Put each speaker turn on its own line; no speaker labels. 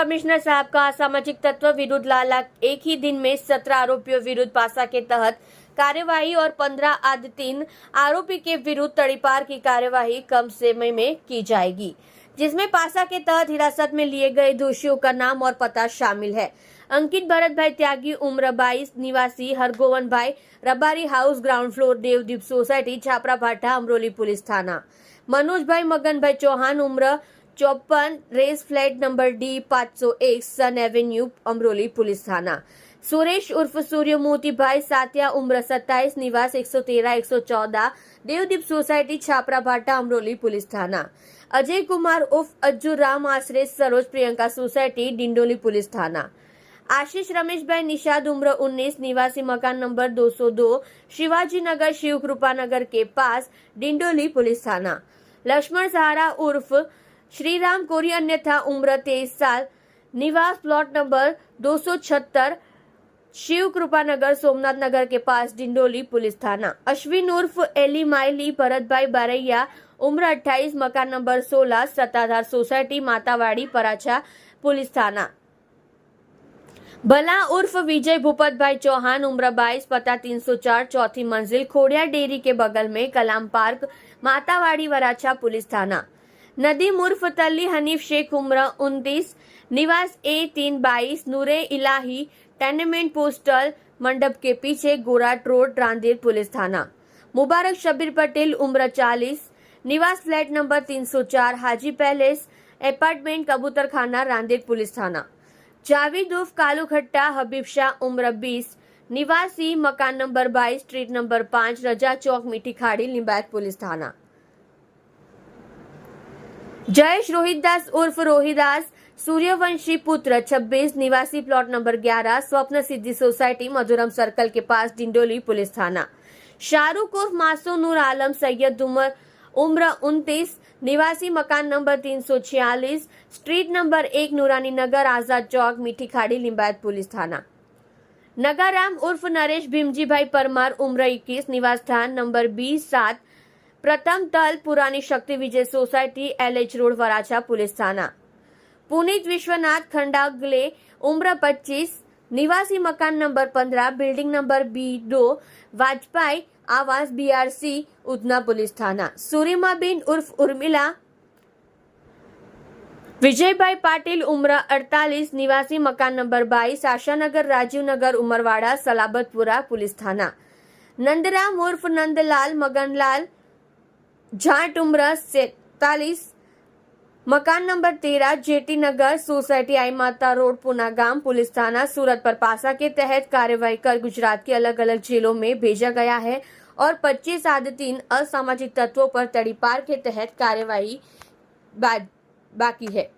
Commissioner साहब का असामाजिक तत्व विरुद्ध लाला एक ही दिन में 17 आरोपियों विरुद्ध पासा के तहत कार्यवाही और 15 आदि 3 आरोपी के विरुद्ध तड़ीपार की कार्यवाही कम समय में की जाएगी, जिसमें पासा के तहत हिरासत में लिए गए दोषियों का नाम और पता शामिल है। अंकित भरत भाई त्यागी, उम्र 22, निवासी हरगोवन भाई, Rabari house, ground floor, Devdeep society, Chapra भाटा, अमरोली पुलिस थाना। मनोज भाई मगन भाई चौहान, उम्र 54, रेस फ्लैट नंबर D 501, सन एवेन्यू, अमरोली पुलिस थाना। सुरेश उर्फ सूर्यमोती भाई सातिया, उम्र 27, निवास 113 114, देवदीप सोसाइटी, छापरा भाटा, अमरोली पुलिस थाना। अजय कुमार उर्फ अज्जू राम, आश्रय सरोज प्रियंका सोसाइटी, डिंडोली पुलिस थाना। आशीष रमेश भाई निषाद, उम्र 19, निवासी मकान नंबर 202, शिवाजी नगर, शिव कृपा नगर के पास, डिंडोली पुलिस थाना। लक्ष्मण सहारा उर्फ श्रीराम कोरी, अन्यथा उम्र 23 साल, निवास प्लॉट नंबर 276, शिव कृपा नगर, सोमनाथ नगर के पास, डिंडोली पुलिस थाना। अश्विन उर्फ एली माइली, भरत भाई बारैया, उम्र 28, मकान नंबर 16, सत्ताधार सोसाइटी, मातावाड़ी, पराछा, पुलिस थाना। भला उर्फ विजय भूपत भाई चौहान, उम्र 22, पता 304, चौथी मंजिल, खोड़िया डेयरी के बगल में, कलाम पार्क, मातावाड़ी, वराछा, पुलिस थाना। नदीम उर्फ तली हनीफ शेख, उम्र 29, निवास A322, नूरे इलाही टेनेमेंट, पोस्टल मंडप के पीछे, गोराट रोड, रांदेर, पुलिस थाना। मुबारक शबीर पटेल, उम्र 40, निवास फ्लैट नंबर 304, हाजी पैलेस अपार्टमेंट, कबूतर खाना, रांदेर, पुलिस थाना। जावेद उर्फ कालू खट्टा हबीब शाह, उम्र 20, निवासी मकान नंबर 22, स्ट्रीट नंबर 5, रजा चौक, मीठी खाड़ी, लिंबायत, पुलिस थाना। जयेश रोहितदास उर्फ रोहिदास, सूर्यवंशी पुत्र, 26, निवासी प्लॉट नंबर 11, स्वप्न सिद्धि सोसाइटी, मधुरम सर्कल के पास, डिंडोली, पुलिस थाना। शाहरुख उर्फ मासूम नूर आलम सैयद, उम्र 29, निवासी मकान नंबर 346, स्ट्रीट नंबर 1, नूरानी नगर, आजाद चौक, मीठी खाड़ी, लिंबायत, पुलिस थाना। नगाराम उर्फ नरेश भीमजी भाई परमार, उम्र 21, निवास स्थान नंबर 20-7, प्रथम तल, पुरानी Shakti Vijay society, LH road, Varachha, police थाना। पुनीत विश्वनाथ खंडागले, उम्र 25, निवासी मकान number 15, building number B2, Vajpayee आवास, BRC, उधना, पुलिस थाना। सुरीमा बिन उर्फ उर्मिला विजयभाई पाटिल, उम्र 48, निवासी मकान नंबर 22, आशानगर, राजीव नगर, उमरवाड़ा, सलाबतपुरा, पुलिस थाना। नंदराम उर्फ नंदलाल मगनलाल जाट, उम्र 47, मकान नंबर 13, जेटी नगर सोसाइटी, आई माता रोड, पुनागाम, पुलिस थाना, सूरत पर पासा के तहत कार्यवाही कर गुजरात की अलग अलग जेलों में भेजा गया है और 25 आदि 3 असामाजिक तत्वों पर तड़ीपार के तहत कार्यवाही बाकी है।